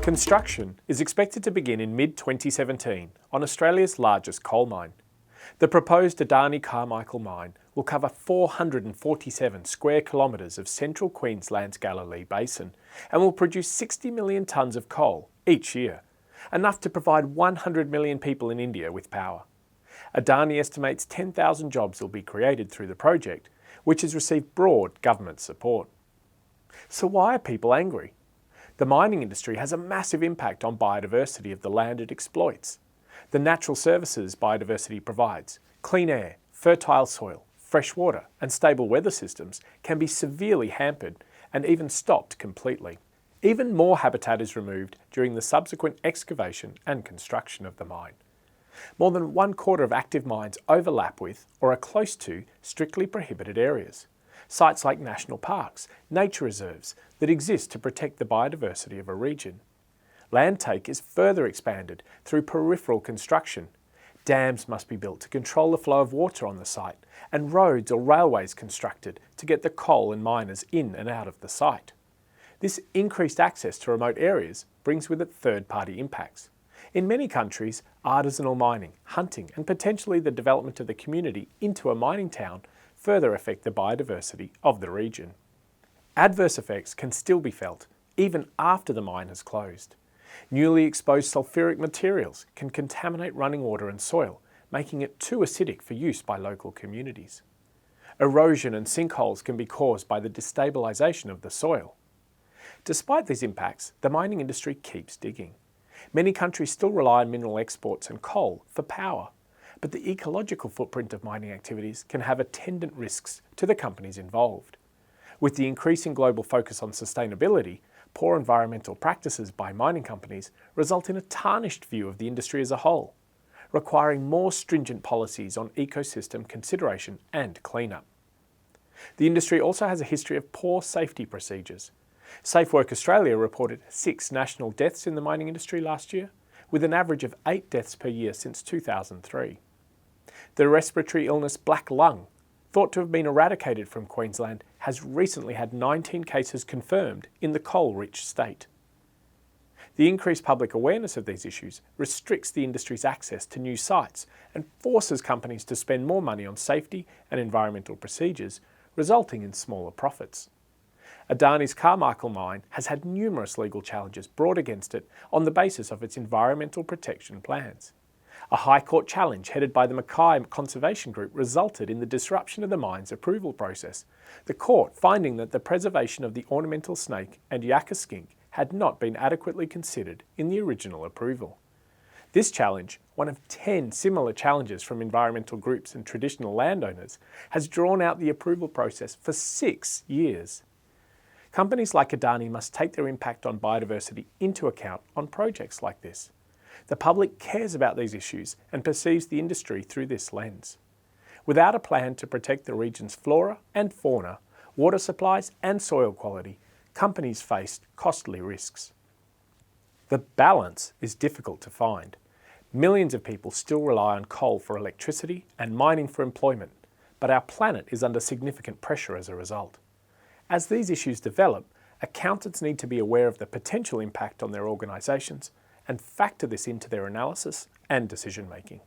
Construction is expected to begin in mid-2017 on Australia's largest coal mine. The proposed Adani Carmichael mine will cover 447 square kilometres of central Queensland's Galilee Basin and will produce 60 million tonnes of coal each year, enough to provide 100 million people in India with power. Adani estimates 10,000 jobs will be created through the project, which has received broad government support. So why are people angry? The mining industry has a massive impact on biodiversity of the land it exploits. The natural services biodiversity provides, clean air, fertile soil, fresh water and stable weather systems, can be severely hampered and even stopped completely. Even more habitat is removed during the subsequent excavation and construction of the mine. More than 1/4 of active mines overlap with or are close to strictly prohibited areas. Sites like national parks, nature reserves that exist to protect the biodiversity of a region. Land take is further expanded through peripheral construction. Dams must be built to control the flow of water on the site, and roads or railways constructed to get the coal and miners in and out of the site. This increased access to remote areas brings with it third-party impacts. In many countries, artisanal mining, hunting and potentially the development of the community into a mining town further affect the biodiversity of the region. Adverse effects can still be felt even after the mine has closed. Newly exposed sulfuric materials can contaminate running water and soil, making it too acidic for use by local communities. Erosion and sinkholes can be caused by the destabilisation of the soil. Despite these impacts, the mining industry keeps digging. Many countries still rely on mineral exports and coal for power, but the ecological footprint of mining activities can have attendant risks to the companies involved. With the increasing global focus on sustainability, poor environmental practices by mining companies result in a tarnished view of the industry as a whole, requiring more stringent policies on ecosystem consideration and cleanup. The industry also has a history of poor safety procedures. Safe Work Australia reported 6 national deaths in the mining industry last year, with an average of 8 deaths per year since 2003. The respiratory illness black lung, thought to have been eradicated from Queensland, has recently had 19 cases confirmed in the coal-rich state. The increased public awareness of these issues restricts the industry's access to new sites and forces companies to spend more money on safety and environmental procedures, resulting in smaller profits. Adani's Carmichael mine has had numerous legal challenges brought against it on the basis of its environmental protection plans. A High Court challenge headed by the Mackay Conservation Group resulted in the disruption of the mine's approval process, the court finding that the preservation of the ornamental snake and yakka skink had not been adequately considered in the original approval. This challenge, one of 10 similar challenges from environmental groups and traditional landowners, has drawn out the approval process for 6 years. Companies like Adani must take their impact on biodiversity into account on projects like this. The public cares about these issues and perceives the industry through this lens. Without a plan to protect the region's flora and fauna, water supplies and soil quality, companies face costly risks. The balance is difficult to find. Millions of people still rely on coal for electricity and mining for employment, but our planet is under significant pressure as a result. As these issues develop, accountants need to be aware of the potential impact on their organisations and factor this into their analysis and decision making.